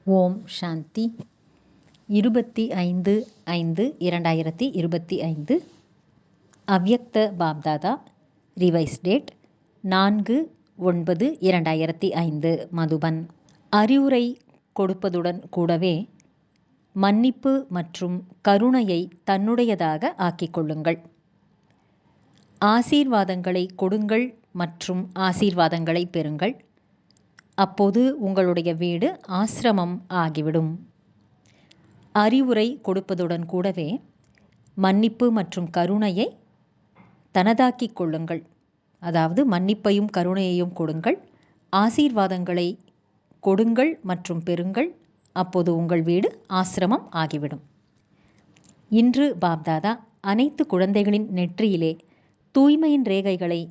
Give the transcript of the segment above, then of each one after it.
ஓம் சாந்தி. 25/5/2025 அவ்யக்த Bapdada. Revise date 4/9/2005 Madhuban. அறிவுரை கொடுப்பதுடன் கூடவே மன்னிப்பு மற்றும் கருணையை தன்னுடையதாக ஆக்கிக்கொள்ளுங்கள். ஆசீர்வாதங்களை கொடுங்கள் மற்றும் ஆசீர்வாதங்களை பெறுங்கள். அப்போது உங்களுடைய வீடு ஆசிரமம் ஆகிவிடும். அறிவுரை கொடுப்பதுடன் கூடவே மன்னிப்பு மற்றும் கருணையை தனதாக்கிக் கொள்ளுங்கள். அதாவது மன்னிப்பையும் கருணையையும் கொடுங்கள், ஆசீர்வாதங்களை கொடுங்கள் மற்றும் பெறுங்கள். அப்போது உங்கள் வீடு ஆசிரமம் ஆகிவிடும். இன்று பாப்தாதா அனைத்து குழந்தைகளின் நெற்றியிலே தூய்மையின் ரேகைகளை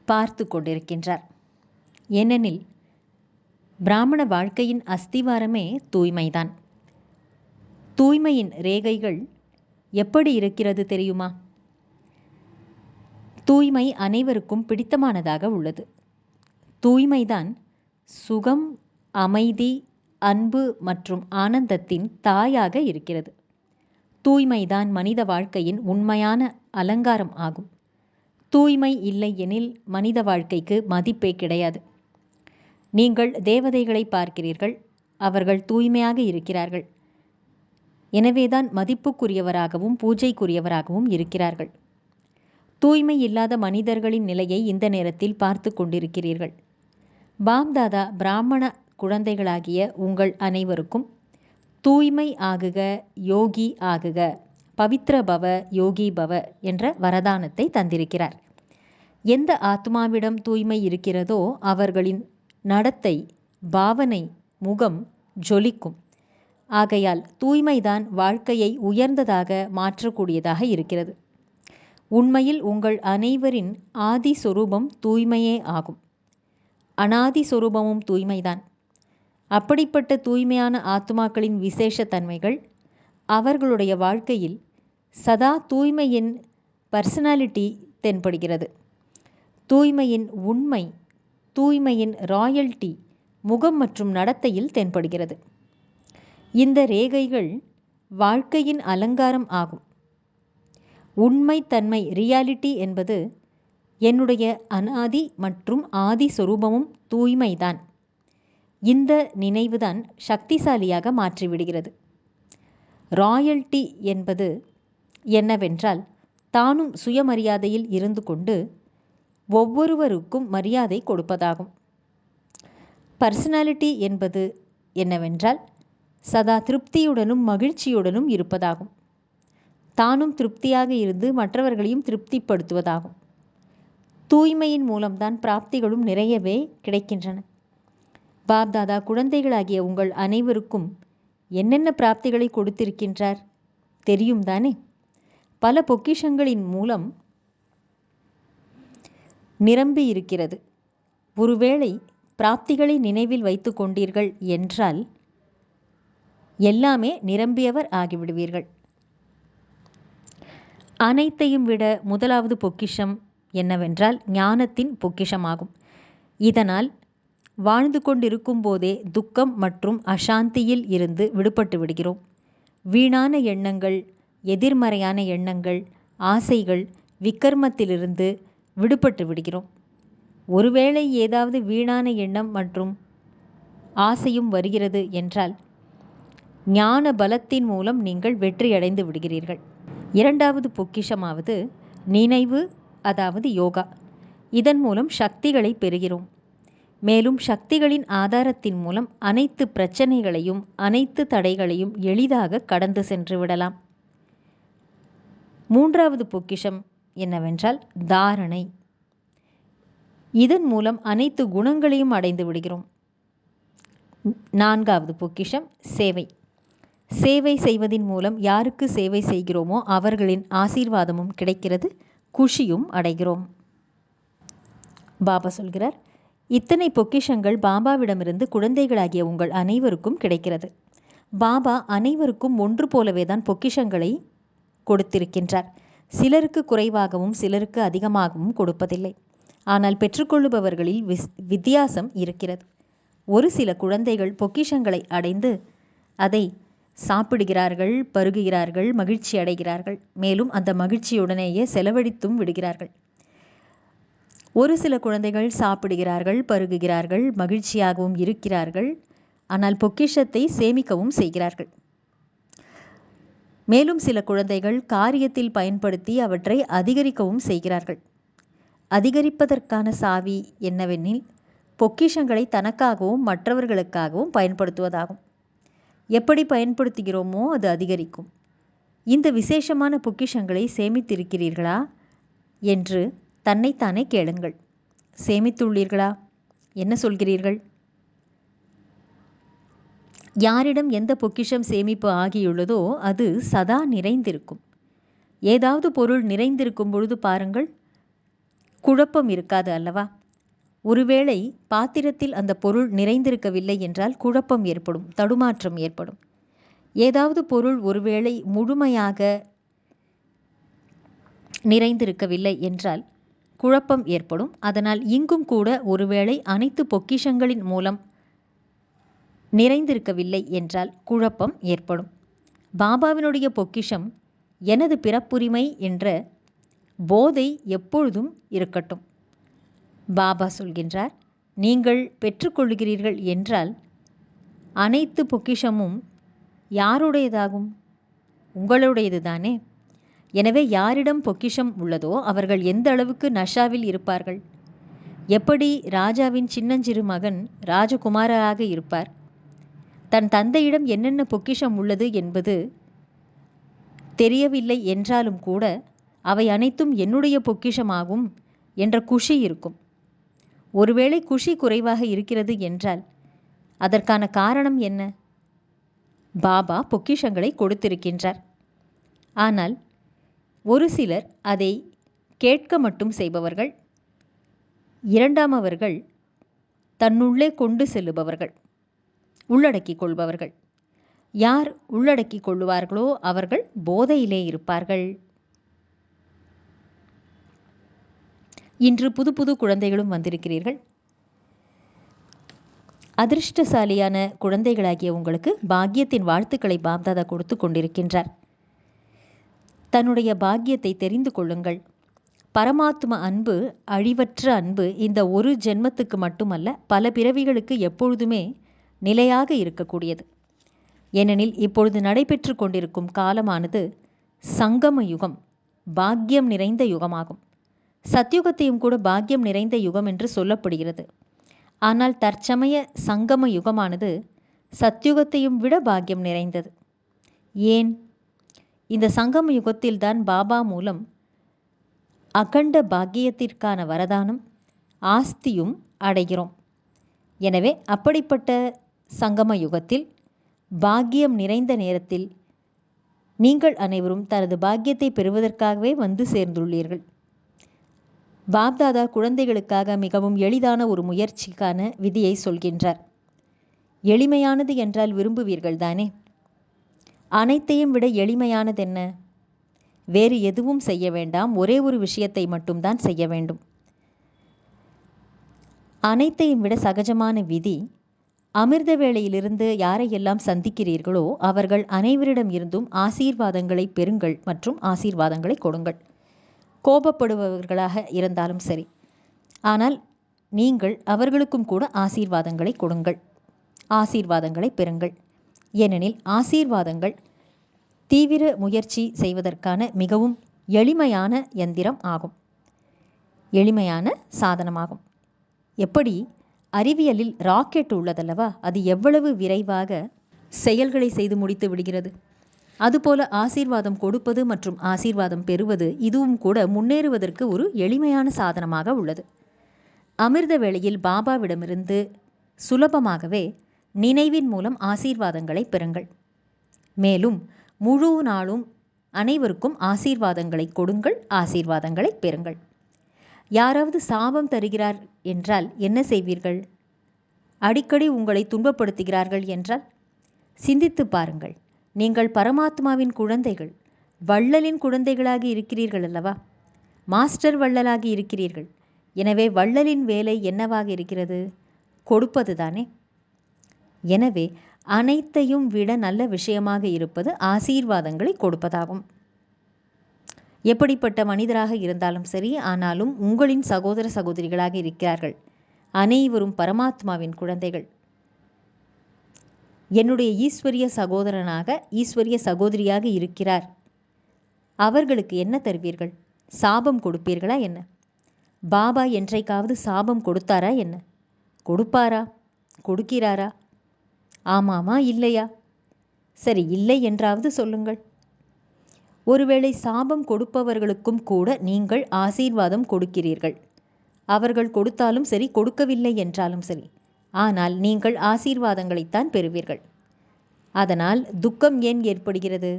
பார்த்து கொண்டிருக்கின்றார். ஏனெனில் பிராமண வாழ்க்கையின் அஸ்திவாரமே தூய்மைதான். தூய்மையின் ரேகைகள் எப்படி இருக்கிறது தெரியுமா? தூய்மை அனைவருக்கும் பிடித்தமானதாக உள்ளது. தூய்மைதான் சுகம், அமைதி, அன்பு மற்றும் ஆனந்தத்தின் தாயாக இருக்கிறது. தூய்மைதான் மனித வாழ்க்கையின் உண்மையான அலங்காரம் ஆகும். தூய்மை இல்லை எனில் மனித வாழ்க்கைக்கு மதிப்பே கிடையாது. நீங்கள் தேவதைகளை பார்க்கிறீர்கள், அவர்கள் தூய்மையாக இருக்கிறார்கள். எனவேதான் மதிப்புக்குரியவராகவும் பூஜைக்குரியவராகவும் இருக்கிறார்கள். தூய்மை இல்லாத மனிதர்களின் நிலையை இந்த நேரத்தில் பார்த்து கொண்டிருக்கிறீர்கள். பாப்தாதா பிராமண குழந்தைகளாகிய உங்கள் அனைவருக்கும் தூய்மை ஆகுக, யோகி ஆகுக, பவித்ர பவ, யோகி பவ என்ற வரதானத்தை தந்திருக்கிறார். எந்த ஆத்மாவிடம் தூய்மை இருக்கிறதோ அவர்களின் நடத்தை, பாவனை, முகம் ஜொலிக்கும். ஆகையால் தூய்மைதான் வாழ்க்கையை உயர்ந்ததாக மாற்றக்கூடியதாக இருக்கிறது. உண்மையில் உங்கள் அனைவரின் ஆதி சொரூபம் தூய்மையே ஆகும். அனாதி சொரூபமும் தூய்மைதான். அப்படிப்பட்ட தூய்மையான ஆத்மாக்களின் விசேஷ தன்மைகள் அவர்களுடைய வாழ்க்கையில் சதா தூய்மையின் பர்சனாலிட்டி தென்படுகிறது. தூய்மையின் உண்மை, தூய்மையின் ராயல்டி முகம் மற்றும் நடத்தையில் தென்படுகிறது. இந்த ரேகைகள் வாழ்க்கையின் அலங்காரம் ஆகும். உண்மை தன்மை, ரியாலிட்டி என்பது என்னுடைய அனாதி மற்றும் ஆதி சொரூபமும் தூய்மைதான். இந்த நினைவுதான் சக்திசாலியாக மாற்றிவிடுகிறது. ராயல்டி என்பது என்னவென்றால் தானும் சுயமரியாதையில் இருந்து கொண்டு ஒவ்வொருவருக்கும் மரியாதை கொடுப்பதாகும். பர்சனாலிட்டி என்பது என்னவென்றால் சதா திருப்தியுடனும் மகிழ்ச்சியுடனும் இருப்பதாகும். தானும் திருப்தியாக இருந்து மற்றவர்களையும் திருப்திப்படுத்துவதாகும். தூய்மையின் மூலம்தான் பிராப்திகளும் நிறையவே கிடைக்கின்றன. பாப்தாதா குழந்தைகளாகிய உங்கள் அனைவருக்கும் என்னென்ன பிராப்திகளை கொடுத்திருக்கின்றார் தெரியும் தானே? பல பொக்கிஷங்களின் மூலம் நிரம்பி இருக்கிறது. ஒருவேளை பிராப்திகளை நினைவில் வைத்து கொண்டீர்கள் என்றால் எல்லாமே நிரம்பியவர் ஆகிவிடுவீர்கள். அனைத்தையும் விட முதலாவது பொக்கிஷம் என்னவென்றால் ஞானத்தின் பொக்கிஷமாகும். இதனால் வாழ்ந்து கொண்டிருக்கும் போதே துக்கம் மற்றும் அசாந்தியில் இருந்து விடுபட்டு விடுகிறோம். வீணான எண்ணங்கள், எதிர்மறையான எண்ணங்கள், ஆசைகள், விக்கர்மத்திலிருந்து விடுபட்டு விடுகிறோம். ஒருவேளை ஏதாவது வீணான எண்ணம் மற்றும் ஆசையும் வருகிறது என்றால் ஞான பலத்தின் மூலம் நீங்கள் வெற்றியடைந்து விடுகிறீர்கள். இரண்டாவது பொக்கிஷமாவது நினைவு, அதாவது யோகா. இதன் மூலம் சக்திகளை பெறுகிறோம். மேலும் சக்திகளின் ஆதாரத்தின் மூலம் அனைத்து பிரச்சனைகளையும் அனைத்து தடைகளையும் எளிதாக கடந்து சென்று விடலாம். மூன்றாவது பொக்கிஷம் என்னவென்றால் தாரணை. இதன் மூலம் அனைத்து குணங்களையும் அடைந்து விடுகிறோம். நான்காவது பொக்கிஷம் சேவை. சேவை செய்வதின் மூலம் யாருக்கு சேவை செய்கிறோமோ அவர்களின் ஆசீர்வாதமும் கிடைக்கிறது, குஷியும் அடைகிறோம். பாபா சொல்கிறார், இத்தனை பொக்கிஷங்கள் பாபாவிடமிருந்து குழந்தைகளாகிய உங்கள் அனைவருக்கும் கிடைக்கிறது. பாபா அனைவருக்கும் ஒன்று போலவே தான் பொக்கிஷங்களை கொடுத்திருக்கின்றார். சிலருக்கு குறைவாகவும் சிலருக்கு அதிகமாகவும் கொடுப்பதில்லை. ஆனால் பெற்றுக்கொள்ளுபவர்களில் வித்தியாசம் இருக்கிறது. ஒரு சில குழந்தைகள் பொக்கிஷங்களை அடைந்து அதை சாப்பிடுகிறார்கள், பருகுகிறார்கள், மகிழ்ச்சி அடைகிறார்கள். மேலும் அந்த மகிழ்ச்சியுடனேயே செலவழித்தும் விடுகிறார்கள். ஒரு சில குழந்தைகள் சாப்பிடுகிறார்கள், பருகுகிறார்கள், மகிழ்ச்சியாகவும் இருக்கிறார்கள். ஆனால் பொக்கிஷத்தை சேமிக்கவும் செய்கிறார்கள். மேலும் சில குழந்தைகள் காரியத்தில் பயன்படுத்தி அவற்றை அதிகரிக்கவும் செய்கிறார்கள். அதிகரிப்பதற்கான சாவி என்னவெனில் பொக்கிஷங்களை தனக்காகவும் மற்றவர்களுக்காகவும் பயன்படுத்துவதாகும். எப்படி பயன்படுத்துகிறோமோ அது அதிகரிக்கும். இந்த விசேஷமான பொக்கிஷங்களை சேமித்திருக்கிறீர்களா என்று தன்னைத்தானே கேளுங்கள். சேமித்துள்ளீர்களா? என்ன சொல்கிறீர்கள்? யாரிடம் எந்த பொக்கிஷம் சேமிப்பு ஆகியுள்ளதோ அது சதா நிறைந்திருக்கும். ஏதாவது பொருள் நிறைந்திருக்கும் பொழுது பாருங்கள், குழப்பம் இருக்காது அல்லவா? ஒருவேளை பாத்திரத்தில் அந்த பொருள் நிறைந்திருக்கவில்லை என்றால் குழப்பம் ஏற்படும், தடுமாற்றம் ஏற்படும். ஏதாவது பொருள் ஒருவேளை முழுமையாக நிறைந்திருக்கவில்லை என்றால் குழப்பம் ஏற்படும். அதனால் இங்கும் கூட ஒருவேளை அனைத்து பொக்கிஷங்களின் மூலம் நிறைந்திருக்கவில்லை என்றால் குழப்பம் ஏற்படும். பாபாவினுடைய பொக்கிஷம் எனது பிறப்புரிமை என்ற போதை எப்பொழுதும் இருக்கட்டும். பாபா சொல்கின்றார், நீங்கள் பெற்றுக்கொள்கிறீர்கள் என்றால் அனைத்து பொக்கிஷமும் யாருடையதாகும்? உங்களுடையது தானே. எனவே யாரிடம் பொக்கிஷம் உள்ளதோ அவர்கள் எந்த அளவுக்கு நஷாவில் இருப்பார்கள்? எப்படி ராஜாவின் சின்னஞ்சிறு மகன் ராஜகுமாரராக இருப்பார்? தன் தந்தையிடம் என்னென்ன பொக்கிஷம் உள்ளது என்பது தெரியவில்லை என்றாலும் கூட அவை அனைத்தும் என்னுடைய பொக்கிஷமாகும் என்ற குஷி இருக்கும். ஒருவேளை குஷி குறைவாக இருக்கிறது என்றால் அதற்கான காரணம் என்ன? பாபா பொக்கிஷங்களை கொடுத்திருக்கின்றார். ஆனால் ஒரு சிலர் அதை கேட்க மட்டும் செய்பவர்கள். இரண்டாமவர்கள் தன்னுள்ளே கொண்டு செல்லுபவர்கள், உள்ளடக்கிக் கொள்பவர்கள். யார் உள்ளடக்கிக் கொள்ளுவார்களோ அவர்கள் போதையிலே இருப்பார்கள். இன்று புது புது குழந்தைகளும் வந்திருக்கிறீர்கள். அதிர்ஷ்டசாலியான குழந்தைகளாகிய உங்களுக்கு பாக்கியத்தின் வாழ்த்துக்களை பாப்தாதா கொடுத்து கொண்டிருக்கின்றார். தன்னுடைய பாக்கியத்தை தெரிந்து கொள்ளுங்கள். பரமாத்ம அன்பு, அழிவற்ற அன்பு இந்த ஒரு ஜென்மத்துக்கு மட்டுமல்ல, பல பிறவிகளுக்கு எப்பொழுதுமே நிலையாக இருக்கக்கூடியது. ஏனெனில் இப்பொழுது நடைபெற்று கொண்டிருக்கும் காலமானது சங்கம யுகம், பாக்கியம் நிறைந்த யுகமாகும். சத்யுகத்தையும் கூட பாக்கியம் நிறைந்த யுகம் என்று சொல்லப்படுகிறது. ஆனால் தற்சமய சங்கம யுகமானது சத்யுகத்தையும் விட பாக்கியம் நிறைந்தது. ஏன்? இந்த சங்கம யுகத்தில்தான் பாபா மூலம் அகண்ட பாக்கியத்திற்கான வரதானம், ஆஸ்தியும் அடைகிறோம். எனவே அப்படிப்பட்ட சங்கம யுகத்தில் பாக்கியம் நிறைந்த நேரத்தில் நீங்கள் அனைவரும் தனது பாக்கியத்தை பெறுவதற்காகவே வந்து சேர்ந்துள்ளீர்கள். பாப்தாதா குழந்தைகளுக்காக மிகவும் எளிதான ஒரு முயற்சிக்கான விதியை சொல்கின்றார். எளிமையானது என்றால் விரும்புவீர்கள் தானே? அனைத்தையும் விட எளிமையானது என்ன? வேறு எதுவும் செய்ய வேண்டாம், ஒரே ஒரு விஷயத்தை மட்டும்தான் செய்ய வேண்டும். அனைத்தையும் விட சகஜமான விதி, அமிர்த வேளையிலிருந்து யாரையெல்லாம் சந்திக்கிறீர்களோ அவர்கள் அனைவரிடம் இருந்தும் ஆசீர்வாதங்களை பெறுங்கள் மற்றும் ஆசீர்வாதங்களை கொடுங்கள். கோபப்படுபவர்களாக இருந்தாலும் சரி, ஆனால் நீங்கள் அவர்களுக்கும் கூட ஆசீர்வாதங்களை கொடுங்கள், ஆசீர்வாதங்களை பெறுங்கள். ஏனெனில் ஆசீர்வாதங்கள் தீவிர முயற்சி செய்வதற்கான மிகவும் எளிமையான யந்திரம் ஆகும், எளிமையான சாதனமாகும். எப்படி அறிவியலில் ராக்கெட் உள்ளதல்லவா, அது எவ்வளவு விரைவாக செயல்களை செய்து முடித்து விடுகிறது. அதுபோல ஆசீர்வாதம் கொடுப்பது மற்றும் ஆசீர்வாதம் பெறுவது இதுவும் கூட முன்னேறுவதற்கு ஒரு எளிமையான சாதனமாக உள்ளது. அமிர்த வேளையில் பாபாவிடமிருந்து சுலபமாகவே நினைவின் மூலம் ஆசீர்வாதங்களை பெறுங்கள். மேலும் முழு நாளும் அனைவருக்கும் ஆசீர்வாதங்களை கொடுங்கள், ஆசீர்வாதங்களை பெறுங்கள். யாராவது சாபம் தருகிறார் என்றால் என்ன செய்வீர்கள்? அடிக்கடி உங்களை துன்பப்படுத்துகிறார்கள் என்றால் சிந்தித்து பாருங்கள். நீங்கள் பரமாத்மாவின் குழந்தைகள், வள்ளலின் குழந்தைகளாகி இருக்கிறீர்கள் அல்லவா? மாஸ்டர் வள்ளலாகி இருக்கிறீர்கள். எனவே வள்ளலின் வேலை என்னவாக இருக்கிறது? கொடுப்பது தானே. எனவே அனைத்தையும் விட நல்ல விஷயமாக இருப்பது ஆசீர்வாதங்களை கொடுப்பதாகும். எப்படிப்பட்ட மனிதராக இருந்தாலும் சரி, ஆனாலும் உங்களின் சகோதர சகோதரிகளாக இருக்கிறார்கள். அனைவரும் பரமாத்மாவின் குழந்தைகள். என்னுடைய ஈஸ்வரிய சகோதரனாக, ஈஸ்வரிய சகோதரியாக இருக்கிறார். அவர்களுக்கு என்ன தருவீர்கள்? சாபம் கொடுப்பீர்களா என்ன? பாபா என்றைக்காவது சாபம் கொடுத்தாரா என்ன? கொடுப்பாரா? கொடுக்கிறாரா? ஆமாமா இல்லையா? சரி, இல்லை என்றாவது சொல்லுங்கள். ஒருவேளை சாபம் கொடுப்பவர்களுக்கும் கூட நீங்கள் ஆசீர்வாதம் கொடுக்கிறீர்கள். அவர்கள் கொடுத்தாலும் சரி, கொடுக்கவில்லை என்றாலும் சரி, ஆனால் நீங்கள் ஆசீர்வாதங்களைத்தான் பெறுவீர்கள். அதனால் துக்கம் ஏன் ஏற்படுகிறது?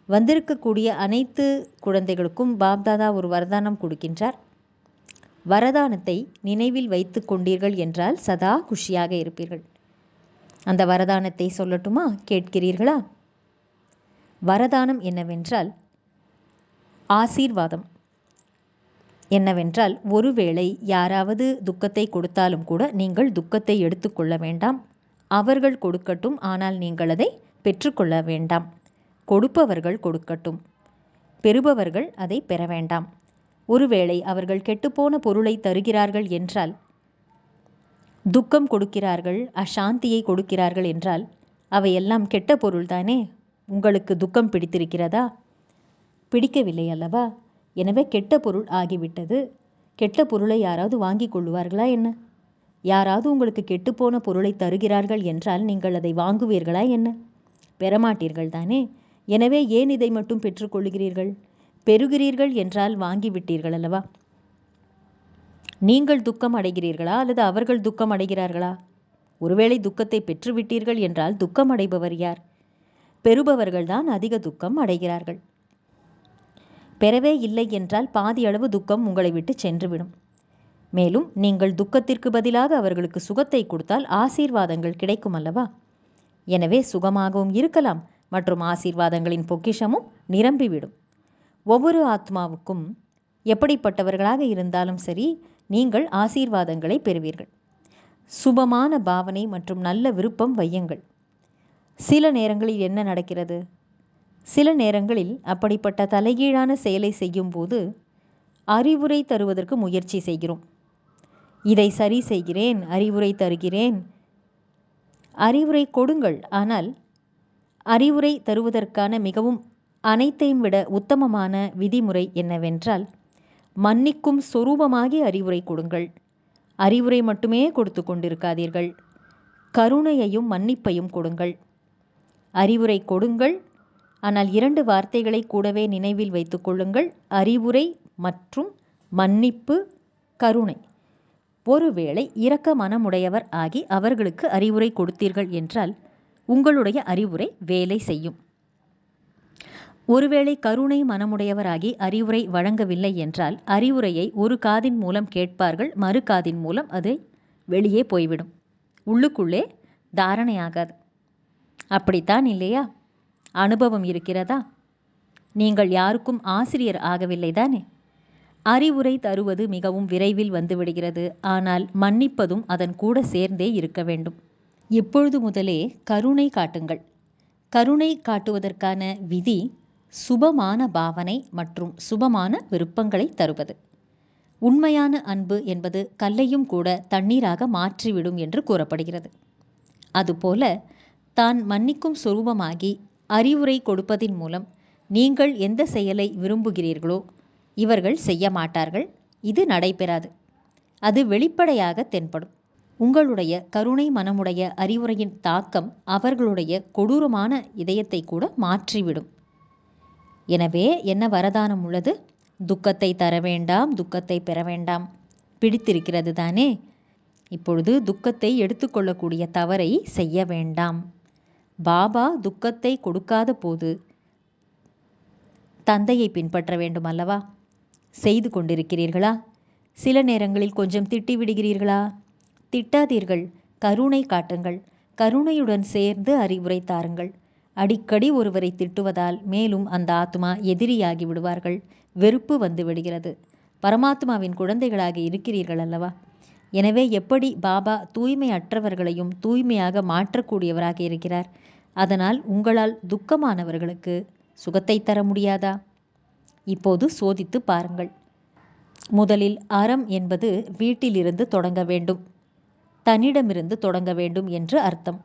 வந்திருக்கக்கூடிய அனைத்து குழந்தைகளுக்கும் பாப்தாதா ஒரு வரதானம் கொடுக்கின்றார். வரதானத்தை நினைவில் வைத்து கொண்டீர்கள் என்றால் சதா குஷியாக இருப்பீர்கள். அந்த வரதானத்தை சொல்லட்டுமா? கேட்கிறீர்களா? வரதானம் என்னவென்றால், ஆசீர்வாதம் என்னவென்றால், ஒருவேளை யாராவது துக்கத்தை கொடுத்தாலும் கூட நீங்கள் துக்கத்தை எடுத்துக்கொள்ள வேண்டாம். அவர்கள் கொடுக்கட்டும், ஆனால் நீங்கள் அதை பெற்றுக்கொள்ள வேண்டாம். கொடுப்பவர்கள் கொடுக்கட்டும், பெறுபவர்கள் அதை பெற வேண்டாம். ஒருவேளை அவர்கள் கெட்டுப்போன பொருளை தருகிறார்கள் என்றால், துக்கம் கொடுக்கிறார்கள், அசாந்தியை கொடுக்கிறார்கள் என்றால், அவையெல்லாம் கெட்ட பொருள்தானே. உங்களுக்கு துக்கம் பிடித்திருக்கிறதா? பிடிக்கவில்லை அல்லவா? எனவே கெட்ட பொருள் ஆகிவிட்டது. கெட்ட பொருளை யாராவது வாங்கி கொள்ளுவார்களா என்ன? யாராவது உங்களுக்கு கெட்டுப்போன பொருளை தருகிறார்கள் என்றால் நீங்கள் அதை வாங்குவீர்களா என்ன? பெறமாட்டீர்கள் தானே. எனவே ஏன் இதை மட்டும் பெற்றுக்கொள்கிறீர்கள்? பெறுகிறீர்கள் என்றால் வாங்கிவிட்டீர்கள் அல்லவா? நீங்கள் துக்கம் அடைகிறீர்களா அல்லது அவர்கள் துக்கம் அடைகிறார்களா? ஒருவேளை துக்கத்தை பெற்றுவிட்டீர்கள் என்றால் துக்கம் அடைபவர் யார்? பெறுபவர்கள்தான் அதிக துக்கம் அடைகிறார்கள். பெறவே இல்லை என்றால் பாதி அளவு துக்கம் உங்களை விட்டு சென்றுவிடும். மேலும் நீங்கள் துக்கத்திற்கு பதிலாக அவர்களுக்கு சுகத்தை கொடுத்தால் ஆசீர்வாதங்கள் கிடைக்கும் அல்லவா? எனவே சுகமாகவும் இருக்கலாம் மற்றும் ஆசீர்வாதங்களின் பொக்கிஷமும் நிரம்பிவிடும். ஒவ்வொரு ஆத்மாவுக்கும் எப்படிப்பட்டவர்களாக இருந்தாலும் சரி, நீங்கள் ஆசீர்வாதங்களை பெறுவீர்கள். சுபமான பாவனை மற்றும் நல்ல விருப்பம் வையுங்கள். சில நேரங்களில் என்ன நடக்கிறது? சில நேரங்களில் அப்படிப்பட்ட தலைகீழான செயலை செய்யும்போது அறிவுரை தருவதற்கு முயற்சி செய்கிறோம். இதை சரி செய்கிறேன், அறிவுரை தருகிறேன். அறிவுரை கொடுங்கள், ஆனால் அறிவுரை தருவதற்கான மிகவும் அனைத்தையும் விட உத்தமமான விதிமுறை என்னவென்றால், மன்னிக்கும் சொரூபமாகி அறிவுரை கொடுங்கள். அறிவுரை மட்டுமே கொடுத்து கொண்டிருக்காதீர்கள். கருணையையும் மன்னிப்பையும் கொடுங்கள். அறிவுரை கொடுங்கள், ஆனால் 2 வார்த்தைகளை கூடவே நினைவில் வைத்துக் கொள்ளுங்கள். அறிவுரை மற்றும் மன்னிப்பு, கருணை. ஒருவேளை இரக்க மனமுடையவர் ஆகி அவர்களுக்கு அறிவுரை கொடுத்தீர்கள் என்றால் உங்களுடைய அறிவுரை வேலை செய்யும். ஒருவேளை கருணை மனமுடையவராகி அறிவுரை வழங்கவில்லை என்றால் அறிவுரையை ஒரு காதின் மூலம் கேட்பார்கள், மறு காதின் மூலம் அது வெளியே போய்விடும். உள்ளுக்குள்ளே தாரணையாகாது. அப்படித்தான் இல்லையா? அனுபவம் இருக்கிறதா? நீங்கள் யாருக்கும் ஆசிரியர் ஆகவில்லை தானே? அறிவுரை தருவது மிகவும் விரைவில் வந்துவிடுகிறது. ஆனால் மன்னிப்பதும் அதன் கூட சேர்ந்தே இருக்க வேண்டும். இப்பொழுது முதலே கருணை காட்டுங்கள். கருணை காட்டுவதற்கான விதி சுபமான பாவனை மற்றும் சுபமான விருப்பங்களை தருவது. உண்மையான அன்பு என்பது கல்லையும் கூட தண்ணீராக மாற்றிவிடும் என்று கூறப்படுகிறது. அதுபோல தான் மன்னிக்கும் சொரூபமாகி அறிவுரை கொடுப்பதின் மூலம் நீங்கள் எந்த செயலை விரும்புகிறீர்களோ இவர்கள் செய்ய மாட்டார்கள். இது நடைபெறாது. அது வெளிப்படையாக தென்படும். உங்களுடைய கருணை மனமுடைய அறிவுரையின் தாக்கம் அவர்களுடைய கொடூரமான இதயத்தை கூட மாற்றிவிடும். எனவே என்ன வரதானம் உள்ளது? துக்கத்தை தர வேண்டாம், துக்கத்தை பெற வேண்டாம். பிடித்திருக்கிறது தானே? இப்பொழுது துக்கத்தை எடுத்துக்கொள்ளக்கூடிய தவறை செய்ய வேண்டாம். பாபா துக்கத்தை கொடுக்காத போது தந்தையை பின்பற்ற வேண்டும் அல்லவா? செய்து கொண்டிருக்கிறீர்களா? சில நேரங்களில் கொஞ்சம் திட்டி விடுகிறீர்களா? திட்டாதீர்கள். கருணை காட்டுங்கள். கருணையுடன் சேர்ந்து அறிவுரை தாருங்கள். அடிக்கடி ஒருவரை திட்டுவதால் மேலும் அந்த ஆத்மா எதிரியாகி விடுவார்கள். வெறுப்பு வந்து விடுகிறது. பரமாத்மாவின் குழந்தைகளாக இருக்கிறீர்கள் அல்லவா? எனவே எப்படி பாபா தூய்மையற்றவர்களையும் தூய்மையாக மாற்றக்கூடியவராக இருக்கிறார், அதனால் உங்களால் துக்கமானவர்களுக்கு சுகத்தை தர முடியாதா? இப்போது சோதித்து பாருங்கள். முதலில் அறம் என்பது வீட்டிலிருந்து தொடங்க வேண்டும், தன்னிடமிருந்து தொடங்க வேண்டும் என்று அர்த்தம்.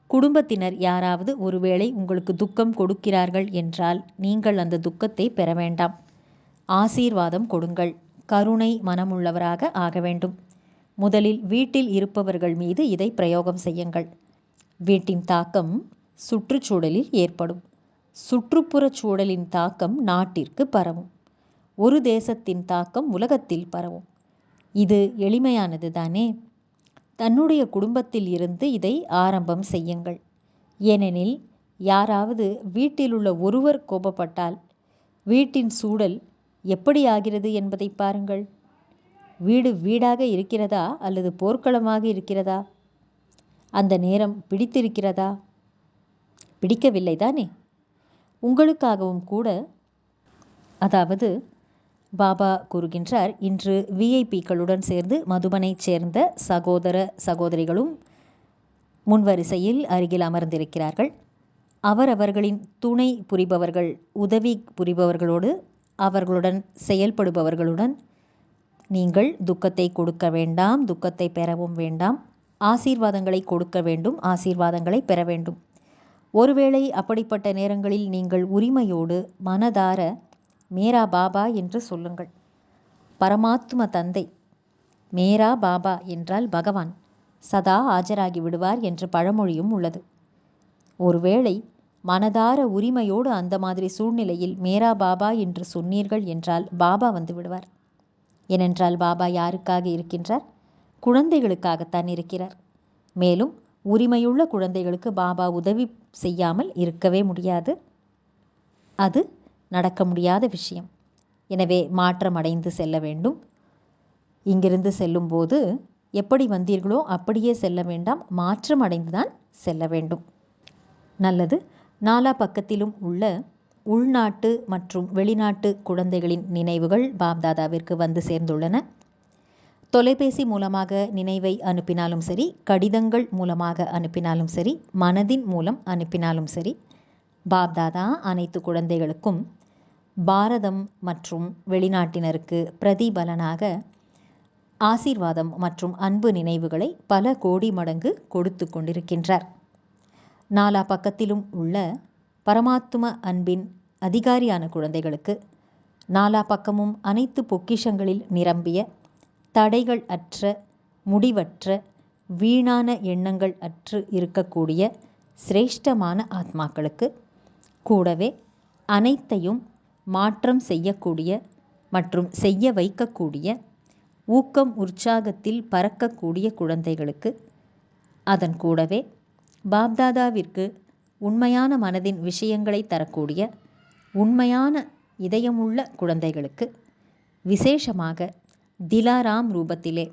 குடும்பத்தினர் யாராவது ஒருவேளை உங்களுக்கு துக்கம் கொடுக்கிறார்கள் என்றால் நீங்கள் அந்த துக்கத்தை பெற வேண்டாம். ஆசீர்வாதம் கொடுங்கள். கருணை மனமுள்ளவராக ஆக வேண்டும். முதலில் வீட்டில் இருப்பவர்கள் மீது இதை பிரயோகம் செய்யுங்கள். வீட்டின் தாக்கம் சுற்றுச்சூழலில் ஏற்படும். சுற்றுப்புறச் சூழலின் தாக்கம் நாட்டிற்கு பரவும். ஒரு தேசத்தின் தாக்கம் உலகத்தில் பரவும். இது எளிமையானது தானே? தன்னுடைய குடும்பத்தில் இருந்து இதை ஆரம்பம் செய்யுங்கள். ஏனெனில் யாராவது வீட்டிலுள்ள ஒருவர் கோபப்பட்டால் வீட்டின் சூழல் எப்படி ஆகிறது என்பதை பாருங்கள். வீடு வீடாக இருக்கிறதா அல்லது போர்க்களமாக இருக்கிறதா? அந்த நேரம் பிடித்திருக்கிறதா? பிடிக்கவில்லை தானே? உங்களுக்காகவும் கூட. அதாவது பாபா கூறுகின்றார், இன்று விஐபிக்களுடன் சேர்ந்து மதுபனைச் சேர்ந்த சகோதர சகோதரிகளும் முன்வரிசையில் அருகில் அமர்ந்திருக்கிறார்கள். அவரவர்களின் துணை புரிபவர்கள், உதவி புரிபவர்களோடு, அவர்களுடன் செயல்படுபவர்களுடன் நீங்கள் துக்கத்தை கொடுக்க வேண்டாம், துக்கத்தை பெறவும் வேண்டாம். ஆசீர்வாதங்களை கொடுக்க வேண்டும், ஆசீர்வாதங்களை பெற வேண்டும். ஒருவேளை அப்படிப்பட்ட நேரங்களில் நீங்கள் உரிமையோடு மனதார மேரா பாபா என்று சொல்லுங்கள். பரமாத்ம தந்தை, மேரா பாபா என்றால் பகவான் சதா ஆஜராகி விடுவார் என்ற பழமொழியும் உள்ளது. ஒருவேளை மனதார உரிமையோடு அந்த மாதிரி சூழ்நிலையில் மேரா பாபா என்று சொன்னீர்கள் என்றால் பாபா வந்து விடுவார். ஏனென்றால் பாபா யாருக்காக இருக்கின்றார்? குழந்தைகளுக்காகத்தான் இருக்கிறார். மேலும் உரிமையுள்ள குழந்தைகளுக்கு பாபா உதவி செய்யாமல் இருக்கவே முடியாது. அது நடக்க முடியாத விஷயம். எனவே மாற்றம் அடைந்து செல்ல வேண்டும். இங்கிருந்து செல்லும்போது எப்படி வந்தீர்களோ அப்படியே செல்ல வேண்டாம், மாற்றம் அடைந்துதான் செல்ல வேண்டும். நல்லது. நாலா பக்கத்திலும் உள்ள உள்நாட்டு மற்றும் வெளிநாட்டு குழந்தைகளின் நினைவுகள் பாப்தாதாவிற்கு வந்து சேர்ந்துள்ளன. தொலைபேசி மூலமாக நினைவை அனுப்பினாலும் சரி, கடிதங்கள் மூலமாக அனுப்பினாலும் சரி, மனதின் மூலம் அனுப்பினாலும் சரி, பாப்தாதா அனைத்து குழந்தைகளுக்கும் பாரதம் மற்றும் வெளிநாட்டினருக்கு பிரதிபலனாக ஆசீர்வாதம் மற்றும் அன்பு நினைவுகளை பல கோடி மடங்கு கொடுத்து கொண்டிருக்கின்றார். நாலா பக்கத்திலும் உள்ள பரமாத்ம அன்பின் அதிகாரியான குழந்தைகளுக்கு நாலா பக்கமும் அனைத்து பொக்கிஷங்களில் நிரம்பிய, தடைகள் அற்ற, முடிவற்ற, வீணான எண்ணங்கள் அற்று இருக்கக்கூடிய சிரேஷ்டமான ஆத்மாக்களுக்கு, கூடவே அனைத்தையும் மாற்றம் செய்யக்கூடிய மற்றும் செய்ய வைக்கக்கூடிய, ஊக்கம் உற்சாகத்தில் பறக்கக்கூடிய குழந்தைகளுக்கு, அதன் கூடவே பாப்தாதாவிற்கு உண்மையான மனதின் விஷயங்களை தரக்கூடிய உண்மையான இதயமுள்ள குழந்தைகளுக்கு, விசேஷமாக திலாராம் ரூபத்திலே,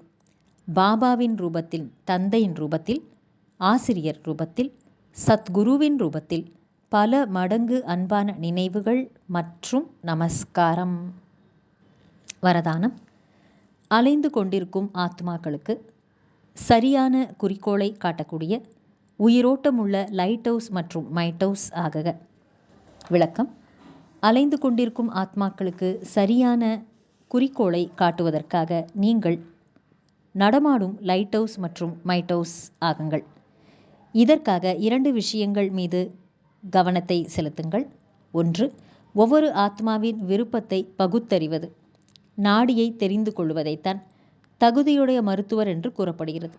பாபாவின் ரூபத்தில், தந்தையின் ரூபத்தில், ஆசிரியர் ரூபத்தில், சத்குருவின் ரூபத்தில் பல மடங்கு அன்பான நினைவுகள் மற்றும் நமஸ்காரம். வரதானம். அலைந்து கொண்டிருக்கும் ஆத்மாக்களுக்கு சரியான குறிக்கோளை காட்டக்கூடிய உயிரோட்டமுள்ள லைட் ஹவுஸ் மற்றும் மைட் ஹவுஸ் ஆகுக. விளக்கம். அலைந்து கொண்டிருக்கும் ஆத்மாக்களுக்கு சரியான குறிக்கோளை காட்டுவதற்காக நீங்கள் நடமாடும் லைட் ஹவுஸ் மற்றும் மைட் ஹவுஸ் ஆகுங்கள். இதற்காக 2 விஷயங்கள் மீது கவனத்தை செலுத்துங்கள். 1. ஒவ்வொரு ஆத்மாவின் விருப்பத்தை பகுத்தறிவது. நாடியை தெரிந்து கொள்வதைத்தான் தகுதியுடைய மருத்துவர் என்று கூறப்படுகிறது.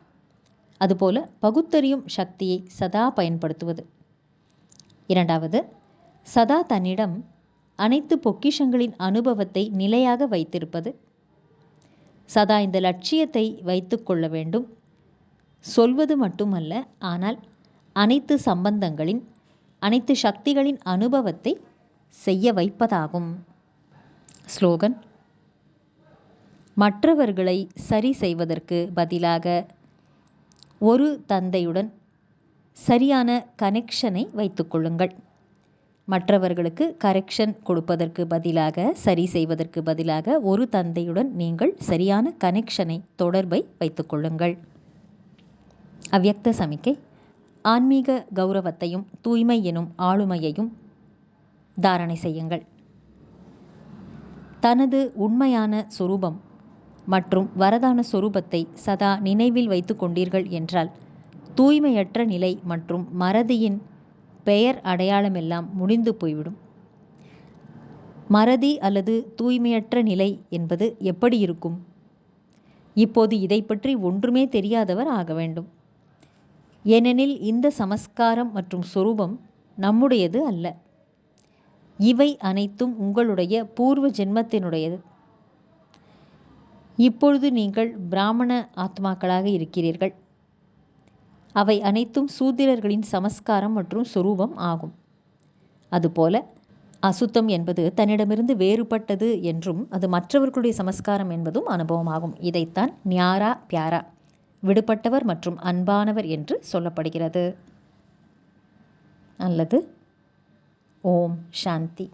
அதுபோல பகுத்தறியும் சக்தியை சதா பயன்படுத்துவது. 2. சதா தன்னிடம் அனைத்து பொக்கிஷங்களின் அனுபவத்தை நிலையாக வைத்திருப்பது. சதா இந்த லட்சியத்தை வைத்து கொள்ள வேண்டும். சொல்வது மட்டுமல்ல, ஆனால் அனைத்து சம்பந்தங்களின், அனைத்து சக்திகளின் அனுபவத்தை செய்ய வைப்பதாகும். ஸ்லோகன். மற்றவர்களை சரி செய்வதற்கு பதிலாக ஒரு தந்தையுடன் சரியான கனெக்ஷனை வைத்துக்கொள்ளுங்கள். மற்றவர்களுக்கு கரெக்ஷன் கொடுப்பதற்கு பதிலாக, சரி செய்வதற்கு பதிலாக ஒரு தந்தையுடன் நீங்கள் சரியான கனெக்ஷனை, தொடர்பை வைத்துக்கொள்ளுங்கள். அவ்யக்த சமிக்கை. ஆன்மீக கௌரவத்தையும் தூய்மை எனும் ஆளுமையையும் தாரணை செய்யுங்கள். தனது உண்மையான சொரூபம் மற்றும் வரதான சொரூபத்தை சதா நினைவில் வைத்து கொண்டீர்கள் என்றால் தூய்மையற்ற நிலை மற்றும் மறதியின் பெயர் அடையாளமெல்லாம் முடிந்து போய்விடும். மறதி அல்லது தூய்மையற்ற நிலை என்பது எப்படி இருக்கும்? இப்போது இதை பற்றி ஒன்றுமே தெரியாதவர் ஆக வேண்டும். ஏனெனில் இந்த சமஸ்காரம் மற்றும் சொரூபம் நம்முடையது அல்ல. இவை அனைத்தும் உங்களுடைய பூர்வ ஜென்மத்தினுடையது. இப்பொழுது நீங்கள் பிராமண ஆத்மாக்களாக இருக்கிறீர்கள். அவை அனைத்தும் சூத்திரர்களின் சமஸ்காரம் மற்றும் சொரூபம் ஆகும். அதுபோல அசுத்தம் என்பது தன்னிடமிருந்து வேறுபட்டது என்றும் அது மற்றவர்களுடைய சமஸ்காரம் என்பதும் அனுபவமாகும். இதைத்தான் ஞாரா பியாரா, விடுபட்டவர் மற்றும் அன்பானவர் என்று சொல்லப்படுகிறது. அல்லது ஓம் சாந்தி.